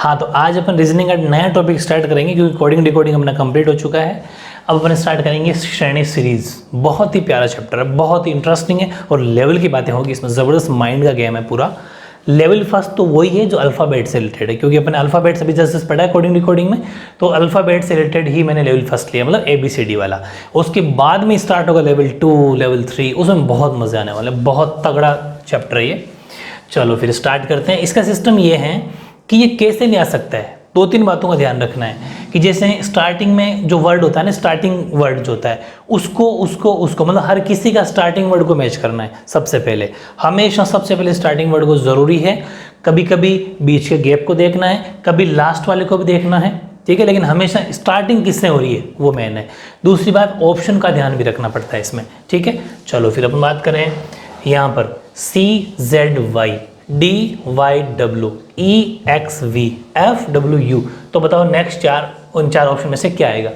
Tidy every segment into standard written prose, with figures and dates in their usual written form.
हाँ, तो आज अपन रीजनिंग का नया टॉपिक स्टार्ट करेंगे क्योंकि कोडिंग डिकोडिंग अपना कंप्लीट हो चुका है। अब अपन स्टार्ट करेंगे श्रेणी सीरीज। बहुत ही प्यारा चैप्टर है, बहुत ही इंटरेस्टिंग है और लेवल की बातें होगी इसमें। ज़बरदस्त माइंड का गेम है पूरा। लेवल फर्स्ट तो वही है जो अल्फ़ाबेट से रिलेटेड है, क्योंकि अपने अल्फ़ाबेट से भी जैसे पढ़ा है कोडिंग डिकोडिंग में, तो अल्फ़ाबेट से रिलेटेड ही मैंने लेवल फर्स्ट लिया, मतलब ABCD वाला। उसके बाद में स्टार्ट होगा लेवल 2, लेवल 3, उसमें बहुत मज़े आने वाले, बहुत तगड़ा चैप्टर है ये। चलो फिर स्टार्ट करते हैं। इसका सिस्टम ये है कि ये कैसे ले आ सकता है, 2-3 बातों का ध्यान रखना है कि जैसे स्टार्टिंग में जो वर्ड होता है ना, स्टार्टिंग वर्ड जो होता है उसको मतलब हर किसी का स्टार्टिंग वर्ड को मैच करना है। सबसे पहले हमेशा सबसे पहले स्टार्टिंग वर्ड को ज़रूरी है। कभी कभी बीच के गैप को देखना है, कभी लास्ट वाले को भी देखना है, ठीक है, लेकिन हमेशा स्टार्टिंग किससे हो रही है वो मेन है। दूसरी बात, ऑप्शन का ध्यान भी रखना पड़ता है इसमें, ठीक है। चलो फिर अपन बात करें यहाँ पर CZY DYW EXV FWU। तो बताओ नेक्स्ट उन चार ऑप्शन में से क्या आएगा,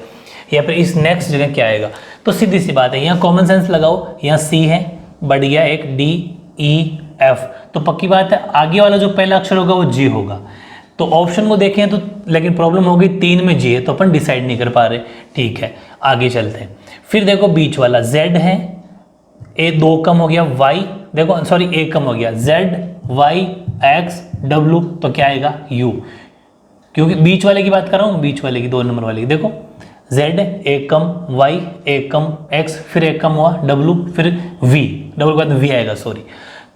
या फिर इस नेक्स्ट जगह क्या आएगा। तो सीधी सी बात है, यहाँ कॉमन सेंस लगाओ, यहाँ C है, बढ़ गया एक DEF, तो पक्की बात है आगे वाला जो पहला अक्षर होगा वो G होगा। तो ऑप्शन को देखें तो, लेकिन प्रॉब्लम हो गई 3 में G है तो अपन डिसाइड नहीं कर पा रहे, ठीक है, आगे चलते हैं। फिर देखो बीच वाला Z है, A 2 कम हो गया, Y देखो सॉरी A कम हो गया, ZYXW, तो क्या आएगा U, क्योंकि बीच वाले की बात कर रहा हूँ, बीच वाले की 2 नंबर वाले की। देखो Z 1 कम, Y 1 कम, X फिर 1 कम हुआ, W फिर V, डबल के बाद V आएगा सॉरी,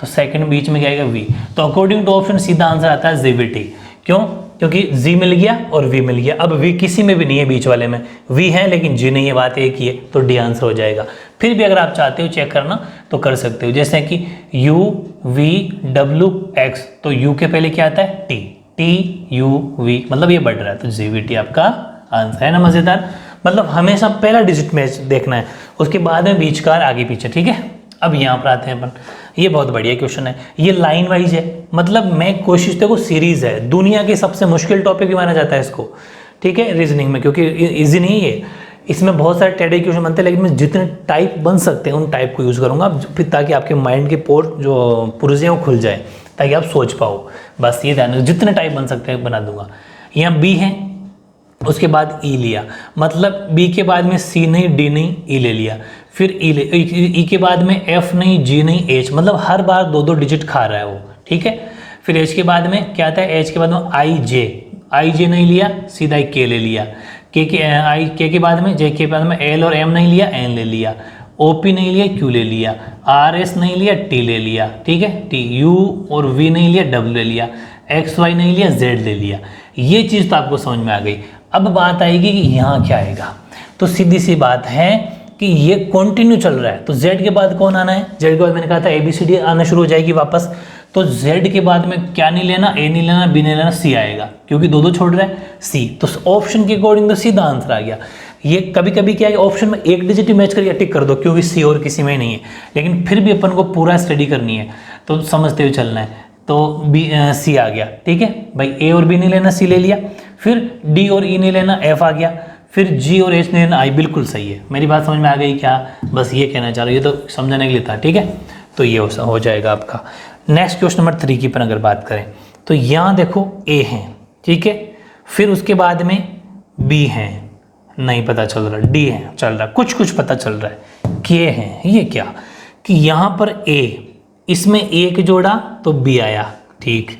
तो सेकंड बीच में क्या आएगा V। तो अकॉर्डिंग टू ऑप्शन सीधा आंसर आता है ZVT। क्यों? क्योंकि Z मिल गया और V मिल गया। अब V किसी में भी नहीं है, बीच वाले में V है लेकिन G नहीं है, बात एक ही है, तो D आंसर हो जाएगा। फिर भी अगर आप चाहते हो चेक करना तो कर सकते हो, जैसे कि UVWX, तो U के पहले क्या आता है T, TUV, मतलब ये बढ़ रहा है, तो ZVT आपका आंसर है ना। मज़ेदार, मतलब हमेशा पहला डिजिट मैच देखना है, उसके बाद में बीच का आगे पीछे, ठीक है। अब यहाँ पर आते हैं अपन, ये बहुत बढ़िया क्वेश्चन है, ये लाइन वाइज है, मतलब मैं कोशिश देखो सीरीज है, दुनिया के सबसे मुश्किल टॉपिक भी माना जाता है इसको, ठीक है, रीजनिंग में, क्योंकि इजी नहीं है। इसमें बहुत सारे टेढ़े क्वेश्चन बनते हैं, लेकिन मैं जितने टाइप बन सकते हैं उन टाइप को यूज़ करूँगा, फिर ताकि आपके माइंड के जो पुर्जे हैं वो खुल जाए, ताकि आप सोच पाओ। बस ये ध्यान, जितने टाइप बन सकते हैं बना दूंगा। यहाँ B है, उसके बाद E लिया, मतलब B के बाद में C नहीं, D नहीं, E ले लिया, फिर E के बाद में F नहीं, G नहीं, H, मतलब हर बार 2-2 डिजिट खा रहा है वो, ठीक है। फिर H के बाद में क्या आता है, H के बाद में IJ नहीं लिया, सीधा K ले लिया, K के बाद में, J के बाद में L और M नहीं लिया, N ले लिया, OP नहीं लिया, Q ले लिया, RS नहीं लिया, T ले लिया, ठीक है, T, U और V नहीं लिया, W ले लिया, XY नहीं लिया, Z ले लिया। ये चीज़ तो आपको समझ में आ गई। अब बात आएगी कि यहाँ क्या आएगा, तो सीधी सी बात है कि ये कंटिन्यू चल रहा है, तो Z के बाद कौन आना है, Z के बाद मैंने कहा था ABCD आना शुरू हो जाएगी वापस, तो Z के बाद में क्या नहीं लेना, A नहीं लेना, B नहीं लेना, C आएगा, क्योंकि 2-2 छोड़ रहा है C, तो ऑप्शन के अकॉर्डिंग तो सीधा आंसर आ गया। ये कभी कभी क्या है, ऑप्शन में एक डिजिट ही मैच करके टिक कर दो, क्योंकि C और किसी में नहीं है, लेकिन फिर भी अपन को पूरा स्टडी करनी है, तो समझते हुए चलना है। तो C आ गया, ठीक है भाई, A और B नहीं लेना, C ले लिया, फिर D और E नहीं लेना, F आ गया, फिर G और H नहीं लेना, I। बिल्कुल सही है, मेरी बात समझ में आ गई क्या, बस ये कहना चाह रहा हूँ, ये तो समझाने के लिए था, ठीक है। तो ये हो जाएगा आपका। नेक्स्ट क्वेश्चन नंबर 3 की पर अगर बात करें तो यहाँ देखो A है, ठीक है, फिर उसके बाद में B है, नहीं पता चल रहा, D है, चल रहा, कुछ पता चल रहा है, K है, ये क्या कि यहाँ पर A, इसमें 1 जोड़ा तो B आया, ठीक,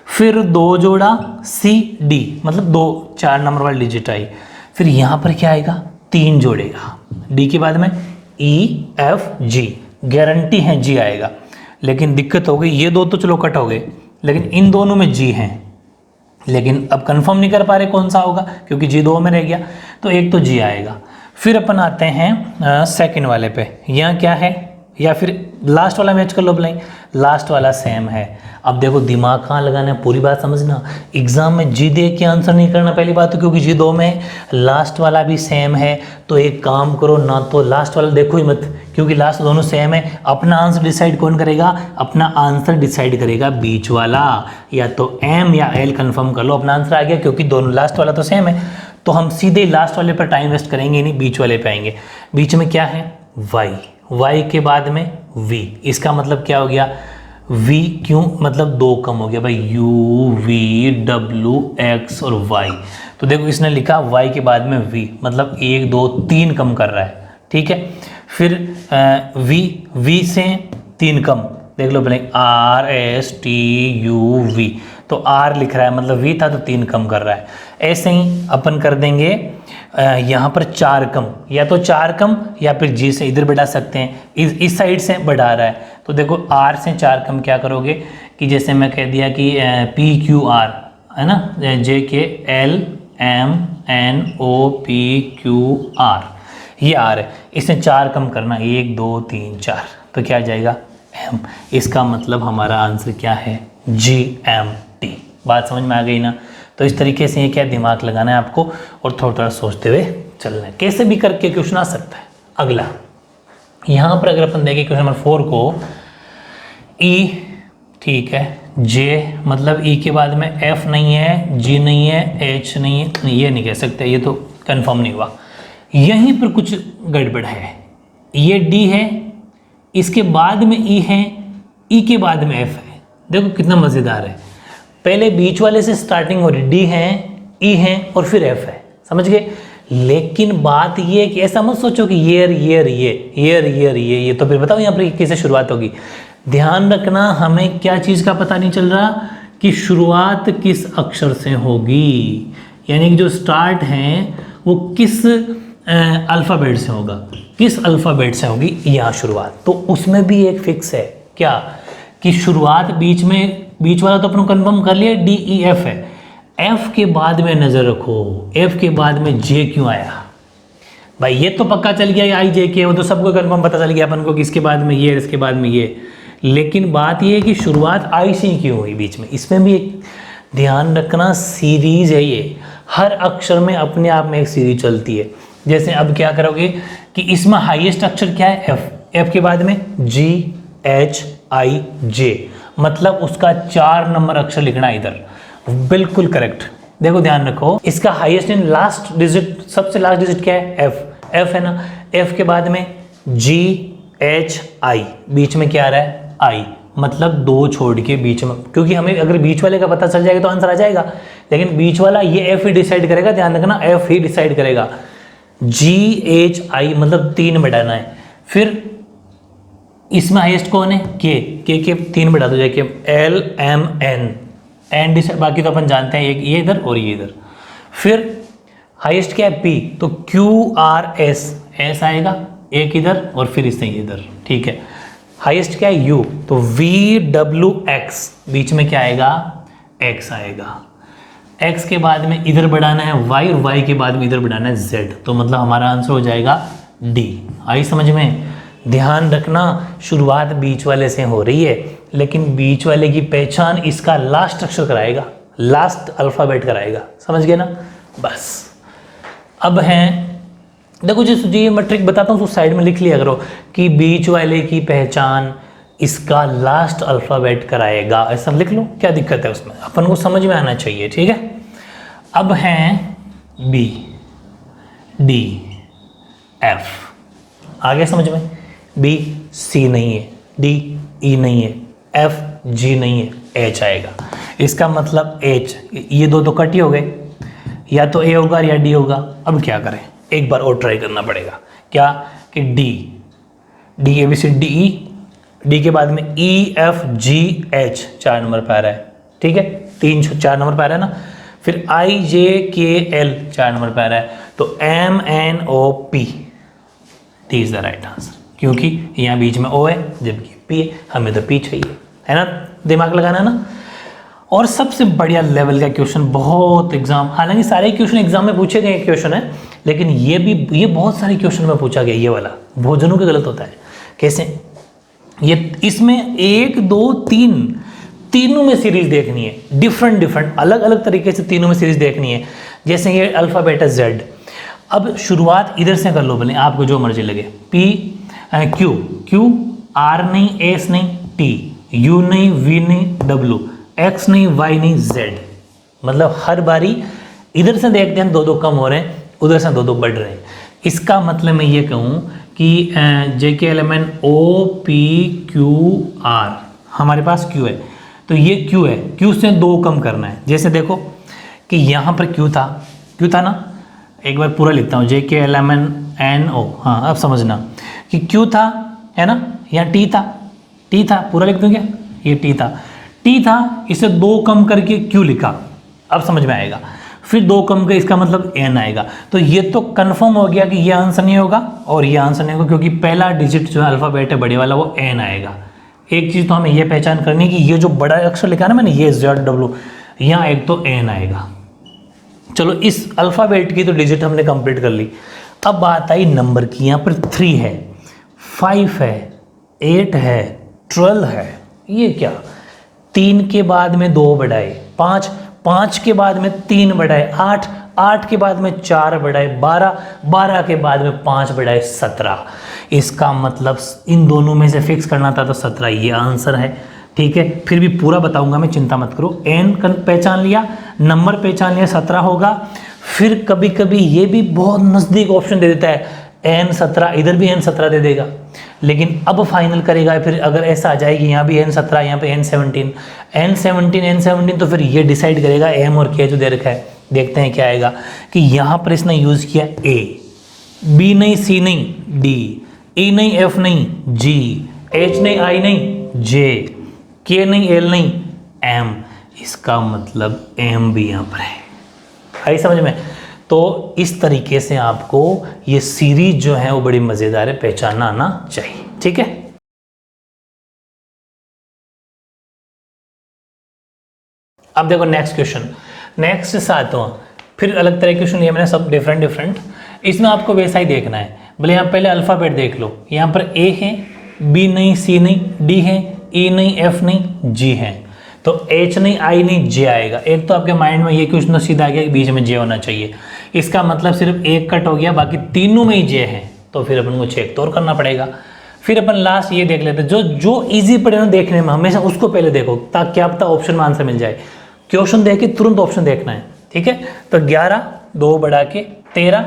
फिर 2 जोड़ा C D, मतलब 4 नंबर वाली डिजिट आई, फिर यहाँ पर क्या आएगा, 3 जोड़ेगा, D के बाद में E F G, गारंटी है G आएगा, लेकिन दिक्कत हो गई, ये 2 तो चलो कट हो गए, लेकिन इन दोनों में G है, लेकिन अब कंफर्म नहीं कर पा रहे कौन सा होगा, क्योंकि G 2 में रह गया, तो एक तो G आएगा। फिर अपन आते हैं सेकंड वाले पे, यहाँ क्या है, या फिर लास्ट वाला मैच कर लो भलाई, लास्ट वाला सेम है। अब देखो दिमाग कहाँ लगाना है, पूरी बात समझना, एग्जाम में G दे के आंसर नहीं करना पहली बात, तो क्योंकि G 2 में है, लास्ट वाला भी सेम है, तो एक काम करो ना, तो लास्ट वाला देखो ही मत, क्योंकि लास्ट दोनों सेम है। अपना आंसर डिसाइड कौन करेगा, अपना आंसर डिसाइड करेगा बीच वाला, या तो M या L कंफर्म कर लो, अपना आंसर आ गया, क्योंकि दोनों लास्ट वाला तो सेम है, तो हम सीधे लास्ट वाले पर टाइम वेस्ट करेंगे नहीं, बीच वाले पे आएंगे। बीच में क्या है, Y के बाद में V, इसका मतलब क्या हो गया, v क्यों, मतलब दो कम हो गया भाई, u v w x और y। तो देखो इसने लिखा y के बाद में v, मतलब 1 2 3 कम कर रहा है, ठीक है। फिर v से 3 कम, देख लो पहले r s t u v, तो r लिख रहा है मतलब v था तो 3 कम कर रहा है। ऐसे ही अपन कर देंगे यहाँ पर 4 कम, या तो 4 कम या फिर g से इधर बढ़ा सकते हैं, इस साइड से बढ़ा रहा है। तो देखो r से 4 कम क्या करोगे कि जैसे मैं कह दिया कि p q r है ना, j k l m n o p q r, ये r है, इससे 4 कम करना 1 2 3 4, तो क्या आ जाएगा m। इसका मतलब हमारा आंसर क्या है, g m t। बात समझ में आ गई ना। तो इस तरीके से ये क्या दिमाग लगाना है आपको और थोड़ा थोड़ा सोचते हुए चलना है, कैसे भी करके क्वेश्चन आ सकता है। अगला यहाँ पर अगर अपन देखें क्वेश्चन नंबर 4 को, E ठीक है, J मतलब E के बाद में F नहीं है, G नहीं है, H नहीं है, नहीं ये नहीं कह सकते, ये तो कंफर्म नहीं हुआ। यहीं पर कुछ गड़बड़ है, ये D है, इसके बाद में E है, E के बाद में F है। देखो कितना मज़ेदार है, पहले बीच वाले से स्टार्टिंग हो रही, D है, E है और फिर F है, समझ गए। लेकिन बात ये है कि ऐसा मत सोचो कि ये, तो फिर बताओ यहाँ पर कैसे शुरुआत होगी। ध्यान रखना, हमें क्या चीज़ का पता नहीं चल रहा कि शुरुआत किस अक्षर से होगी, यानी कि जो स्टार्ट है वो किस अल्फ़ाबेट से होगा, किस अल्फ़ाबेट से होगी यहाँ शुरुआत। तो उसमें भी एक फिक्स है क्या कि शुरुआत बीच वाला तो अपन कंफर्म कर लिया D E F है, F के बाद में नज़र रखो, F के बाद में J क्यों आया भाई, ये तो पक्का चल गया I J K, वो तो सबको कंफर्म पता चल गया अपन को कि इसके बाद में ये, इसके बाद में ये। लेकिन बात ये है कि शुरुआत I C क्यों हुई बीच में, इसमें भी एक ध्यान रखना, सीरीज है ये, हर अक्षर में अपने आप में एक सीरीज चलती है। जैसे अब क्या करोगे कि इसमें हाईएस्ट अक्षर क्या है F के बाद में G H I J, मतलब उसका 4 नंबर अक्षर लिखना है इधर, बिल्कुल करेक्ट। देखो ध्यान रखो, इसका हाईएस्ट इन लास्ट डिजिट, सबसे लास्ट डिजिट क्या है F है ना, F के बाद में G H I, बीच में क्या आ रहा है I, मतलब 2 छोड़ के बीच में, क्योंकि हमें अगर बीच वाले का पता चल जाएगा तो आंसर आ जाएगा, लेकिन बीच वाला ये F ही डिसाइड करेगा, ध्यान रखना F ही डिसाइड करेगा। G H I मतलब 3 बढ़ाना है, फिर इसमें हाईएस्ट कौन है K के 3 बढ़ा दो जाके L M N, बाकी तो अपन जानते हैं ये इधर और ये इधर। फिर हाईएस्ट क्या है P, तो Q R S आएगा एक इधर और फिर इससे इधर, ठीक है। हाईएस्ट क्या है U, तो V W X, बीच में क्या आएगा X आएगा, X के बाद में इधर बढ़ाना है Y और Y के बाद में इधर बढ़ाना है Z, तो मतलब हमारा आंसर हो जाएगा D। आई समझ में। ध्यान रखना, शुरुआत बीच वाले से हो रही है, लेकिन बीच वाले की पहचान इसका लास्ट अक्षर कराएगा, लास्ट अल्फ़ाबेट कराएगा, समझ गए ना। बस अब हैं, देखो जी मैं ट्रिक बताता हूँ, तो साइड में लिख लिया करो कि बीच वाले की पहचान इसका लास्ट अल्फ़ाबेट कराएगा, ऐसा लिख लो, क्या दिक्कत है उसमें, अपन को समझ में आना चाहिए, ठीक है। अब हैं B D F, आ गया समझ में। B C नहीं है, D E नहीं है, F G नहीं है, H आएगा। इसका मतलब H, ये दो तो कट ही हो गए, या तो A होगा या D होगा। अब क्या करें, एक बार और ट्राई करना पड़ेगा, क्या कि D A B C D E, D के बाद में E F G H 4 number पे आ रहा है, ठीक है, 4 नंबर पे आ रहा है ना। फिर I J K L 4 number पे आ रहा है, तो M N O P, the is the right answer, क्योंकि यहाँ बीच में O है जबकि P है, हमें तो P चाहिए, है ना, दिमाग लगाना ना। और सबसे बढ़िया लेवल का क्वेश्चन, बहुत एग्जाम, हालांकि सारे क्वेश्चन एग्जाम में पूछे गए क्वेश्चन है, लेकिन ये बहुत सारे क्वेश्चन में पूछा गया, ये वाला भोजनों के गलत होता है। कैसे, ये इसमें 1 2 3 तीनों में सीरीज देखनी है, डिफरेंट अलग अलग तरीके से तीनों में सीरीज देखनी है। जैसे ये अल्फ़ाबेट है Z, अब शुरुआत इधर से कर लो, भले आपको जो मर्जी लगे, P Q R नहीं, S नहीं, T U नहीं, V नहीं, W X नहीं, Y नहीं, Z, मतलब हर बारी इधर से देखते हैं 2 कम हो रहे हैं, उधर से 2 बढ़ रहे हैं। इसका मतलब मैं ये कहूँ कि JKLMN OPQR, हमारे पास Q है, तो ये Q है, Q से 2 कम करना है। जैसे देखो कि यहाँ पर Q था ना, एक बार पूरा लिखता हूँ, JKLMNO, हाँ अब समझना कि Q था, है ना, यहाँ T था, पूरा लिख दूँ क्या, ये T था, इसे 2 कम करके Q लिखा, अब समझ में आएगा। फिर 2 कम का इसका मतलब N आएगा, तो ये तो कंफर्म हो गया कि ये आंसर नहीं होगा और ये आंसर नहीं होगा, क्योंकि पहला डिजिट जो है अल्फ़ाबेट है बड़े वाला, वो N आएगा। एक चीज़ तो हमें ये पहचान करनी है कि ये जो बड़ा अक्षर लिखा है ना मैंने, ये ZW, यहाँ एक तो N आएगा। चलो इस अल्फ़ाबेट की तो डिजिट हमने कंप्लीट कर ली। अब बात आई नंबर की, यहाँ पर 3 है, 5 है, 8 है, 12 है। ये क्या, 3 के बाद में 2 बढ़ाए 5, 5 के बाद में 3 बढ़ाए 8, 8 के बाद में 4 बढ़ाए 12, 12 के बाद में 5 बढ़ाए 17। इसका मतलब इन दोनों में से फिक्स करना था, तो 17 ये आंसर है। ठीक है, फिर भी पूरा बताऊंगा मैं, चिंता मत करो। N पहचान लिया, नंबर पहचान लिया, 17 होगा। फिर कभी कभी ये भी बहुत नज़दीक ऑप्शन दे देता है, N17, इधर भी N17 दे देगा, लेकिन अब फाइनल करेगा। फिर अगर ऐसा आ जाए कि यहाँ भी N17, यहाँ पे N17, तो फिर ये डिसाइड करेगा M और K जो दे रखा है। देखते हैं क्या आएगा, कि यहाँ पर इसने यूज़ किया A, B नहीं, C नहीं, D, E नहीं, F नहीं, G, H नहीं, I नहीं, J, K नहीं, L नहीं, M। इसका मतलब M भी यहाँ पर है। आई समझ में? तो इस तरीके से आपको ये सीरीज जो है वो बड़ी मज़ेदार है, पहचानना आना चाहिए। ठीक है, अब देखो नेक्स्ट क्वेश्चन, नेक्स्ट 7वां, फिर अलग तरह के क्वेश्चन ये मैंने सब डिफरेंट। इसमें आपको वैसा ही देखना है। बोले यहाँ पहले अल्फ़ाबेट देख लो, यहाँ पर A है, B नहीं, C नहीं, D है, E नहीं, F नहीं, G है, तो H नहीं, I नहीं, J आएगा। एक तो आपके माइंड में ये क्वेश्चन सीधा आ गया कि बीच में J होना चाहिए, इसका मतलब सिर्फ एक कट हो गया, बाकी तीनों में ही J है, तो फिर अपन को चेक तो और करना पड़ेगा। फिर अपन लास्ट ये देख लेते, जो इजी पड़े ना देखने में, हमेशा उसको पहले देखो, ताकि क्या पता ऑप्शन में आंसर मिल जाए। क्वेश्चन देख के तुरंत ऑप्शन देखना है। ठीक है, तो 11, 2 बढ़ा के 13।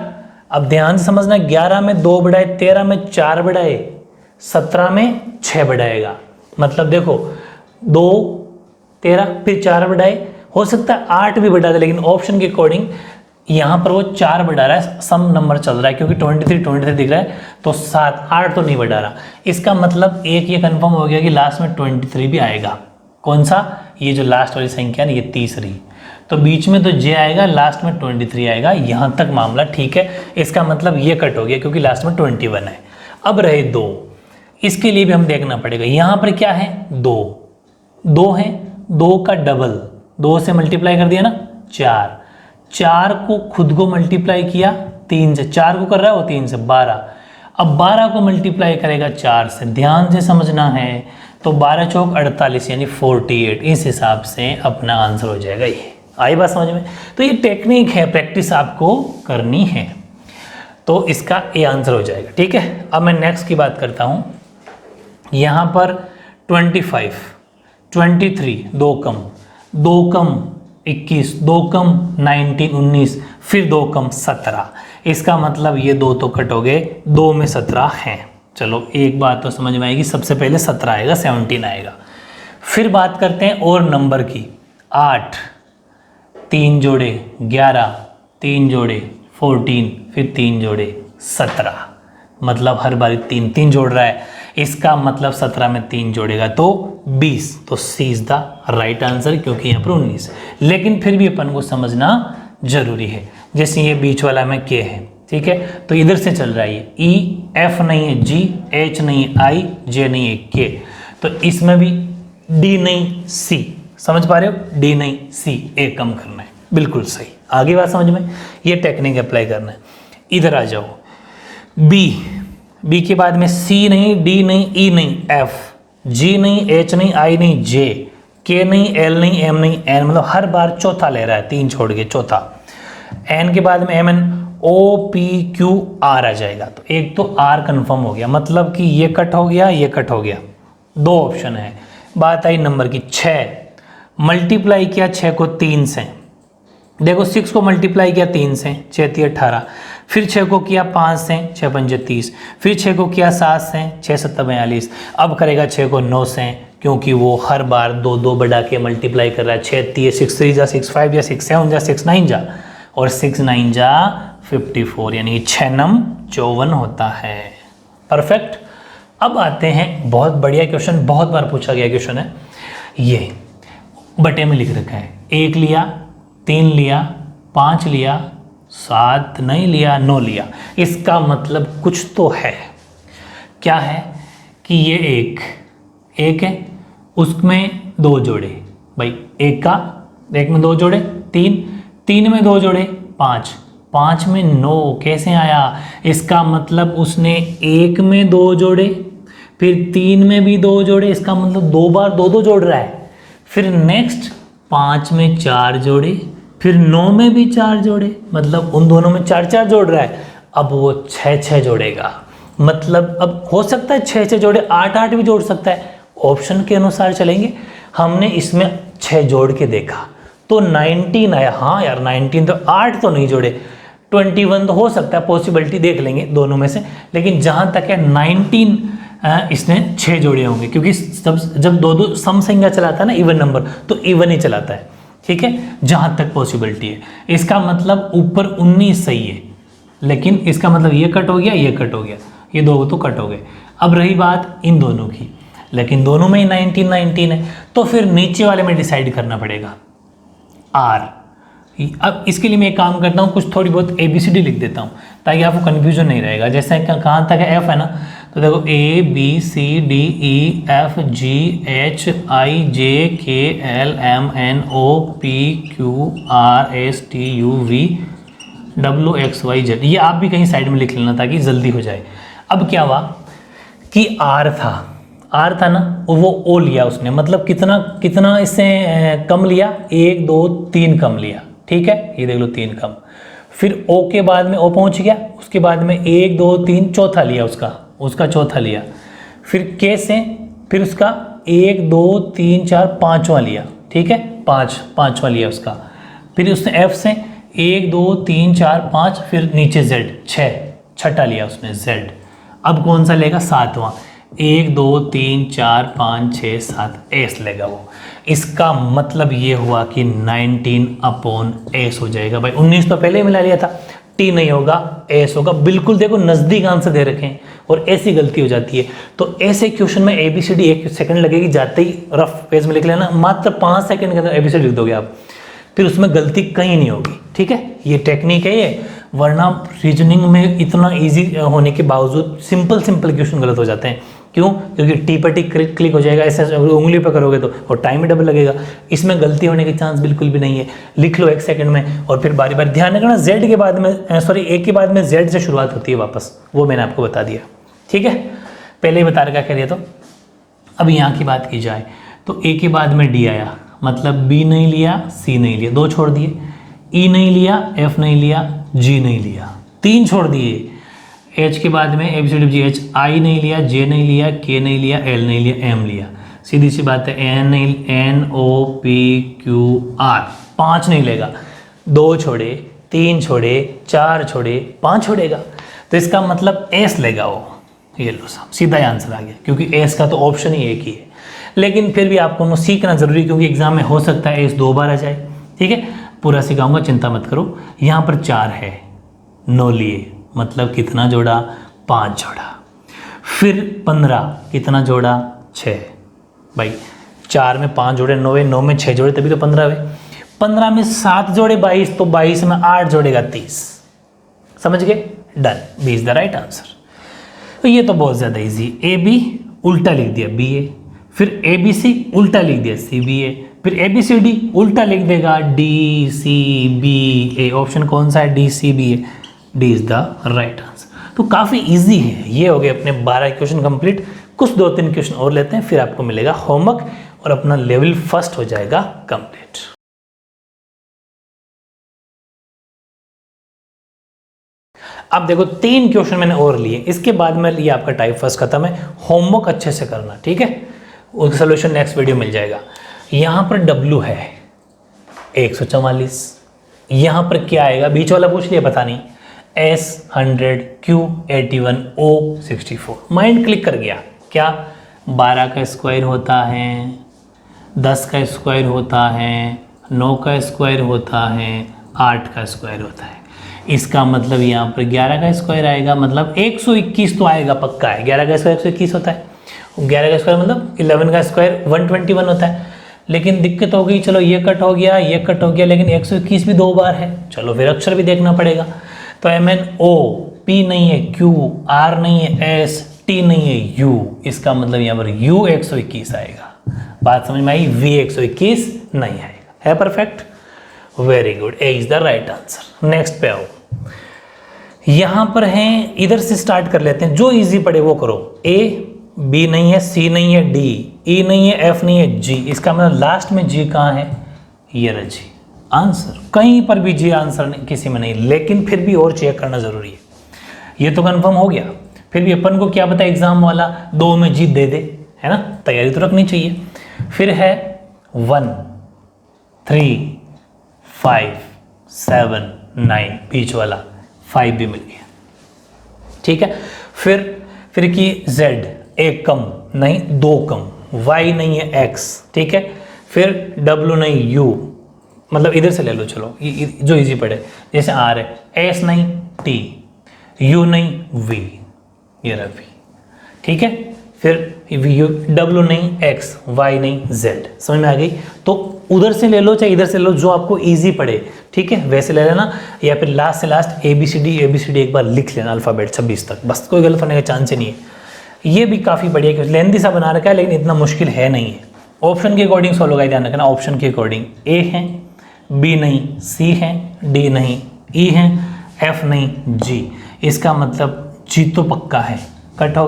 अब ध्यान से समझना, 11 में 2 बढ़ाए, 13 में 4 बढ़ाए, 17 में 6 बढ़ाएगा। मतलब देखो 2, 13, फिर 4 बढ़ाए, हो सकता है 8 भी बढ़ा दे, लेकिन ऑप्शन के अकॉर्डिंग यहाँ पर वो 4 बढ़ा रहा है, सम नंबर चल रहा है, क्योंकि 23 दिख रहा है, तो 7, 8 तो नहीं बढ़ा रहा। इसका मतलब एक ये कंफर्म हो गया कि लास्ट में 23 भी आएगा। कौन सा, ये जो लास्ट वाली संख्या है, ये तीसरी, तो बीच में तो J आएगा, लास्ट में 23 आएगा। यहाँ तक मामला ठीक है। इसका मतलब ये कट हो गया, क्योंकि लास्ट में 21 है। अब रहे 2, इसके लिए भी हम देखना पड़ेगा। यहाँ पर क्या है, 2 है, 2 का डबल, 2 से मल्टीप्लाई कर दिया ना, 4 को खुद को मल्टीप्लाई किया 3 से, 4 को कर रहा है वो 3 से, 12। अब 12 को मल्टीप्लाई करेगा 4 से, ध्यान से समझना है, तो 12 चौक 48 यानी 48। इस हिसाब से अपना आंसर हो जाएगा। ये आई बात समझ में? तो ये टेक्निक है, प्रैक्टिस आपको करनी है, तो इसका ये आंसर हो जाएगा। ठीक है, अब मैं नेक्स्ट की बात करता हूँ। यहाँ पर 25, 23, 2 कम 21, 2 कम 19, 19, फिर 2 कम 17। इसका मतलब ये 2 तो कट हो गए, 2 में 17 हैं। चलो एक बात तो समझ में आएगी, सबसे पहले 17 आएगा, 17 आएगा। फिर बात करते हैं और नंबर की। 8, 3 जोड़े 11, 3 जोड़े 14, फिर 3 जोड़े 17। मतलब हर बारी 3 3 जोड़ रहा है, इसका मतलब 17 में 3 जोड़ेगा तो 20। तो C is the right answer, क्योंकि यहाँ पर 19। लेकिन फिर भी अपन को समझना जरूरी है। जैसे ये बीच वाला में K है, ठीक है, तो इधर से चल रहा है ये E, F नहीं है, G, H नहीं है, I, J नहीं है, K, तो इसमें भी D नहीं C। समझ पा रहे हो, D नहीं C, एक कम करना है। बिल्कुल सही, आगे बात समझ में, ये टेक्निक अप्लाई करना है। इधर आ जाओ, B के बाद में C नहीं, D नहीं, E नहीं, F, G नहीं, H नहीं, I नहीं, J, K नहीं, L नहीं, M नहीं, N, मतलब हर बार चौथा ले रहा है, 3 छोड़ के चौथा। N के बाद में M, N, O, P, Q, R आ जाएगा। तो एक तो R कंफर्म हो गया, मतलब कि ये कट हो गया, ये कट हो गया, 2 ऑप्शन है। बात आई नंबर की। 6 मल्टीप्लाई किया 6 को 3 से, देखो 6 को मल्टीप्लाई किया 3 से, 6 3 18, फिर 6 को किया 5 से, 6 5 30, फिर 6 को किया 7 से, 6 7 42, अब करेगा 6 को 9 से, क्योंकि वो हर बार 2 2 बढ़ा के मल्टीप्लाई कर रहा है। 6 3 6 3 जा 6 5 जा 6 7 जा 6 9 जा और 6 9 जा 54, यानी 6 नम 54 होता है। परफेक्ट। अब आते हैं, बहुत बढ़िया क्वेश्चन, बहुत बार पूछा गया क्वेश्चन है ये, बटे में लिख रखा है 1 लिया, 3 लिया, 5 लिया, 7 नहीं लिया, 9 लिया। इसका मतलब कुछ तो है। क्या है कि ये एक है, उसमें 2 जोड़े, भाई एक में 2 जोड़े 3 में 2 जोड़े 5 में 9 कैसे आया? इसका मतलब उसने 1 में 2 जोड़े, फिर 3 में भी 2 जोड़े, इसका मतलब 2 बार 2 2 जोड़ रहा है। फिर नेक्स्ट 5 में 4 जोड़े, फिर 9 में भी 4 जोड़े, मतलब उन दोनों में 4 4 जोड़ रहा है। अब वो 6 6 जोड़ेगा, मतलब अब हो सकता है 6 6 जोड़े, 8 8 भी जोड़ सकता है। ऑप्शन के अनुसार चलेंगे। हमने इसमें 6 जोड़ के देखा तो 19 आया। हाँ यार 19 तो 8 तो नहीं जोड़े, 21 तो हो सकता है, पॉसिबिलिटी देख लेंगे दोनों में से। लेकिन जहाँ तक है 19 इसने 6 जोड़े होंगे, क्योंकि जब 2 2 सम संख्या चलाता है ना इवन नंबर, तो इवन ही चलाता है। ठीक है, जहाँ तक पॉसिबिलिटी है। इसका मतलब ऊपर 19 सही है, लेकिन इसका मतलब ये कट हो गया, ये कट हो गया, ये 2 तो कट हो गए। अब रही बात इन दोनों की, लेकिन दोनों में ही 19 19 है, तो फिर नीचे वाले में डिसाइड करना पड़ेगा R। अब इसके लिए मैं एक काम करता हूँ, कुछ थोड़ी बहुत ABCD लिख देता हूँ ताकि आपको कन्फ्यूजन नहीं रहेगा। जैसे कहाँ तक है F है ना, तो देखो ABCDEFGHIJKLMNOPQRSTUVWXYZ, ये आप भी कहीं साइड में लिख लेना ताकि जल्दी हो जाए। अब क्या हुआ कि R था ना, वो O लिया उसने, मतलब कितना इससे कम लिया, 1 2 3 कम लिया। ठीक है, ये देख लो 3 कम। फिर O के बाद में O पहुंच गया, उसके बाद में 1 2 3 चौथा लिया, उसका चौथा लिया। फिर K से फिर उसका 1 2 3 4 पाँचवा लिया। ठीक है, पाँचवा लिया उसका। फिर उसने F से 1 2 3 4 5, फिर नीचे Z 6 छठा लिया उसने Z। अब कौन सा लेगा? 7वां। 1 2 3 4 5 6 7 S लेगा वो। इसका मतलब ये हुआ कि 19/S हो जाएगा। भाई 19 तो पहले ही मिला लिया था, T नहीं होगा S होगा। बिल्कुल देखो नज़दीक आंसर दे रखे हैं और ऐसी गलती हो जाती है। तो ऐसे क्वेश्चन में ABCD 1 सेकंड लगेगी, जाते ही रफ पेज में लिख लेना, मात्र 5 सेकंड के अंदर ABCD लिख दोगे आप, फिर उसमें गलती कहीं नहीं होगी। ठीक है, ये टेक्निक है ये, वरना रीजनिंग में इतना इजी होने के बावजूद सिंपल क्वेश्चन गलत हो जाते हैं। क्यों? क्योंकि टी पर टी क्लिक हो जाएगा, ऐसे उंगली पर करोगे तो, और टाइम भी डबल लगेगा। इसमें गलती होने के चांस बिल्कुल भी नहीं है। लिख लो 1 सेकंड में, और फिर बारी बारी ध्यान रखना Z के बाद में A के बाद में Z से शुरुआत होती है वापस, वो मैंने आपको बता दिया। ठीक है, पहले ही बता रखा कह दिया। तो अब यहाँ की बात की जाए तो A के बाद में D आया, मतलब B नहीं लिया, C नहीं लिया, 2 छोड़ दिए, E नहीं लिया, F नहीं लिया, G नहीं लिया, 3 छोड़ दिए। H के बाद में ABCDEFG, I नहीं लिया, J नहीं लिया, K नहीं लिया, L नहीं लिया, M लिया। सीधी सी बात है, NOPQR 5 नहीं लेगा, 2 छोड़े, 3 छोड़े, 4 छोड़े, 5 छोड़ेगा, तो इसका मतलब S लेगा वो। ये लो साहब, सीधा आंसर आ गया, क्योंकि S का तो ऑप्शन ही एक ही है। लेकिन फिर भी आपको सीखना जरूरी, क्योंकि एग्जाम में हो सकता है S 2 बार आ जाए। ठीक है, पूरा सिखाऊंगा, चिंता मत करो। यहाँ पर 4 है, 9 लिए, मतलब कितना जोड़ा? 5 जोड़ा। फिर 15 कितना जोड़ा? 6। भाई 4 में 5 जोड़े 9 है, 9 में 6 जोड़े तभी तो 15 हुए। 15 में 7 जोड़े 22, तो 22 में 8 जोड़ेगा 30। समझ गए? Done, B is the right answer. तो ये तो बहुत ज़्यादा इजी। AB उल्टा लिख दिया BA, फिर ABC उल्टा लिख दिया CBA, फिर ABCD उल्टा लिख देगा DCBA। ऑप्शन कौन सा है? DCBA। D is the right answer. तो काफ़ी इजी है। ये हो गए अपने 12 क्वेश्चन कंप्लीट। कुछ 2-3 क्वेश्चन और लेते हैं, फिर आपको मिलेगा होमवर्क और अपना लेवल फर्स्ट हो जाएगा कंप्लीट। अब देखो 3 क्वेश्चन मैंने और लिए, इसके बाद में ये आपका टाइप फर्स्ट खत्म है। होमवर्क अच्छे से करना, ठीक है? उसका सोल्यूशन नेक्स्ट वीडियो मिल जाएगा। यहाँ पर W है 144, यहाँ पर क्या आएगा? बीच वाला पूछ लिया, पता नहीं। S 100, Q 81, O 64। Mind click कर गया क्या? 12 का स्क्वायर होता है, 10 का स्क्वायर होता है, 9 का स्क्वायर होता है, 8 का स्क्वायर होता है। इसका मतलब यहाँ पर 11 का स्क्वायर आएगा, मतलब 121 तो आएगा पक्का है। 11 का स्क्वायर 121 होता है, 11 का स्क्वायर मतलब 11 का स्क्वायर 121 होता है। लेकिन दिक्कत हो गई, चलो ये कट हो गया, ये कट हो गया, लेकिन 121 भी 2 बार है। चलो फिर अक्षर भी देखना पड़ेगा। तो MNO, P नहीं है, Q, R नहीं है, S, T नहीं है, U। इसका मतलब यहाँ पर U 121 आएगा। बात समझ में आई? V 121 नहीं आएगा। है perfect? Very good, A is the right answer. Next पे आओ। यहां पर हैं, इधर से स्टार्ट कर लेते हैं, जो इजी पड़े वो करो। A, B नहीं है, C नहीं है, D, E नहीं है, F नहीं है, G। इसका मतलब लास्ट में G कहाँ है? ये रहा G आंसर। कहीं पर भी G आंसर नहीं, किसी में नहीं, लेकिन फिर भी और चेक करना जरूरी है। ये तो कंफर्म हो गया, फिर भी अपन को क्या पता एग्जाम वाला 2 में G दे दे, है ना? तैयारी तो रखनी चाहिए। फिर है 1, 3, 5, 7, 9, बीच वाला 5 भी मिल गया, ठीक है। फिर की Z, एक कम नहीं, 2 कम, Y नहीं है, X, ठीक है। फिर W नहीं, U, मतलब इधर से ले लो, चलो जो इजी पड़े, जैसे R है, S नहीं, T, U नहीं, V, ये रहा V, ठीक है। फिर W नहीं, X, Y नहीं, Z। समझ में आ गई? तो उधर से ले लो चाहे इधर से ले लो, जो आपको इजी पड़े, ठीक है, वैसे ले लेना। या फिर लास्ट से लास्ट ABCD एक बार लिख लेना, अल्फ़ाबेट 26 तक, बस। कोई गलत होने का चांस ही नहीं है। ये भी काफ़ी बढ़िया, क्योंकि लेंथी सा बना रखा है, लेकिन इतना मुश्किल है नहीं है। ऑप्शन के अकॉर्डिंग सॉल्व का ध्यान रखना, ऑप्शन के अकॉर्डिंग। A है, B नहीं, C है, D नहीं, E है, F नहीं, G। इसका मतलब G तो पक्का है। कट हो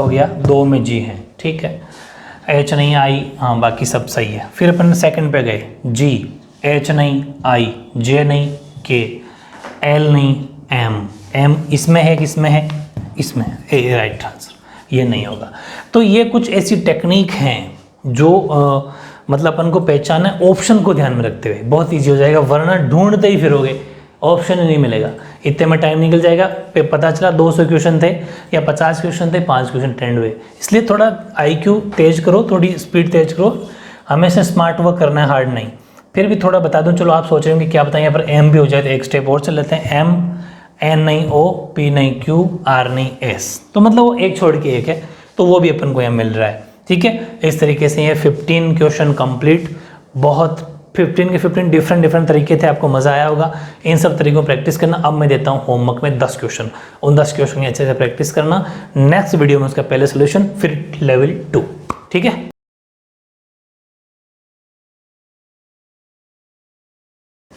गया, 2 में G है, ठीक है। H नहीं, I, हाँ बाकी सब सही है। फिर अपन सेकंड पे गए, G, H नहीं, I, J नहीं, K, L नहीं, M इसमें है, किसमें है? इसमें है, राइट आंसर। ये नहीं होगा। तो ये कुछ ऐसी टेक्निक हैं जो मतलब अपन को पहचाना है, ऑप्शन को ध्यान में रखते हुए बहुत ईजी हो जाएगा, वरना ढूंढते ही फिरोगे, ऑप्शन ही नहीं मिलेगा। इतने में टाइम निकल जाएगा। पता चला 200 क्वेश्चन थे या 50 क्वेश्चन थे, 5 क्वेश्चन टेंड हुए। इसलिए थोड़ा IQ तेज करो, थोड़ी स्पीड तेज करो, हमेशा स्मार्ट वर्क करना है, हार्ड नहीं। फिर भी थोड़ा बता दूं, चलो आप सोच रहे होंगे क्या बताएं, यहाँ पर M भी हो जाए, तो एक स्टेप और चल लेते हैं। M, N नहीं O, P नहीं Q, R नहीं S। तो मतलब वो एक छोड़ के एक है, तो वो भी अपन को यहाँ मिल रहा है, ठीक है। इस तरीके से ये 15 क्वेश्चन कंप्लीट। बहुत 15 के 15 डिफरेंट तरीके थे, आपको मज़ा आया होगा। इन सब तरीकों प्रैक्टिस करना। अब मैं देता हूँ होमवर्क में 10 क्वेश्चन, उन 10 क्वेश्चन की अच्छे से प्रैक्टिस करना। नेक्स्ट वीडियो में उसका पहले सोल्यूशन, फिर लेवल 2, ठीक है।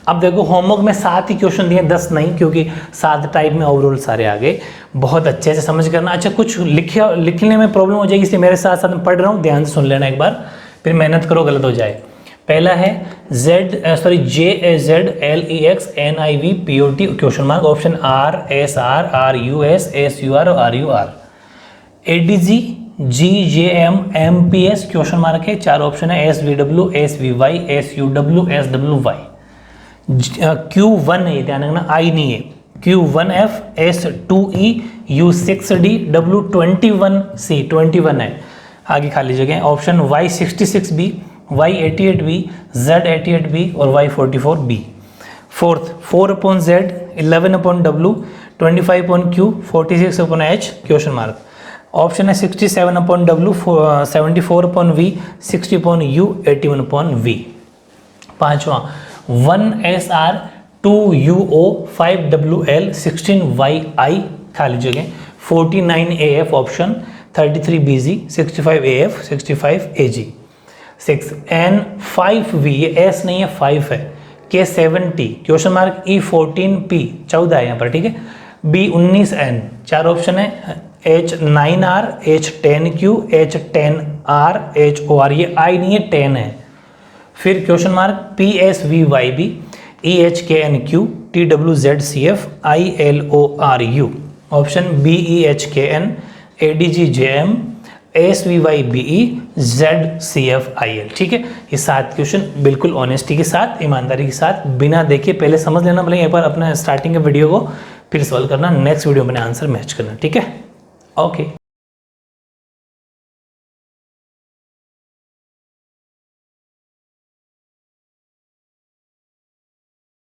अब देखो होमवर्क में 7 ही क्वेश्चन दिए, 10 नहीं, क्योंकि 7 टाइप में ओवरऑल सारे आ गए। बहुत अच्छे से समझ करना। अच्छा, कुछ लिखने में प्रॉब्लम हो जाएगी, इसलिए मेरे साथ साथ मैं पढ़ रहा हूँ, ध्यान से सुन लेना एक बार, फिर मेहनत करो, गलत हो जाए। पहला है JAZLEXNIVPOT question mark, option RSR RUS SUR और RUR। ADG GJM MPS question mark है, 4 ऑप्शन है, SVW SVY SUW SWY। Q1 है, ध्यान रखना, I नहीं है, Q1F S2E U6D W21C 21 है, आगे खाली जगह। ऑप्शन Y66B Y88B Z88B और Y44B। Fourth 4/Z 11/W 25/Q 46/H question mark. Option है 67/W 74/V 60/U 81/V। पांचवा 1SR 2UO 5WL 16YI खाली जगह 49AF option 33BZ 65AF 65AG। 6N5V, ये S नहीं है 5 है, K70 क्वेश्चन मार्क E14P 14 है यहाँ पर, ठीक है। B19N 4 ऑप्शन है, H9R H10Q H10R HOR, ये I नहीं है 10 है। फिर question mark PSVYB EHKNQ TWZCF ILORU option BEHKN ADGJM SVYBE ZCFIL, ठीक है। ये 7 क्वेश्चन बिल्कुल ऑनेस्टी के साथ, ईमानदारी के साथ, बिना देखे पहले समझ लेना, भले एक बार अपना स्टार्टिंग के वीडियो को फिर सॉल्व करना, नेक्स्ट वीडियो में आंसर मैच करना, ठीक है। ओके।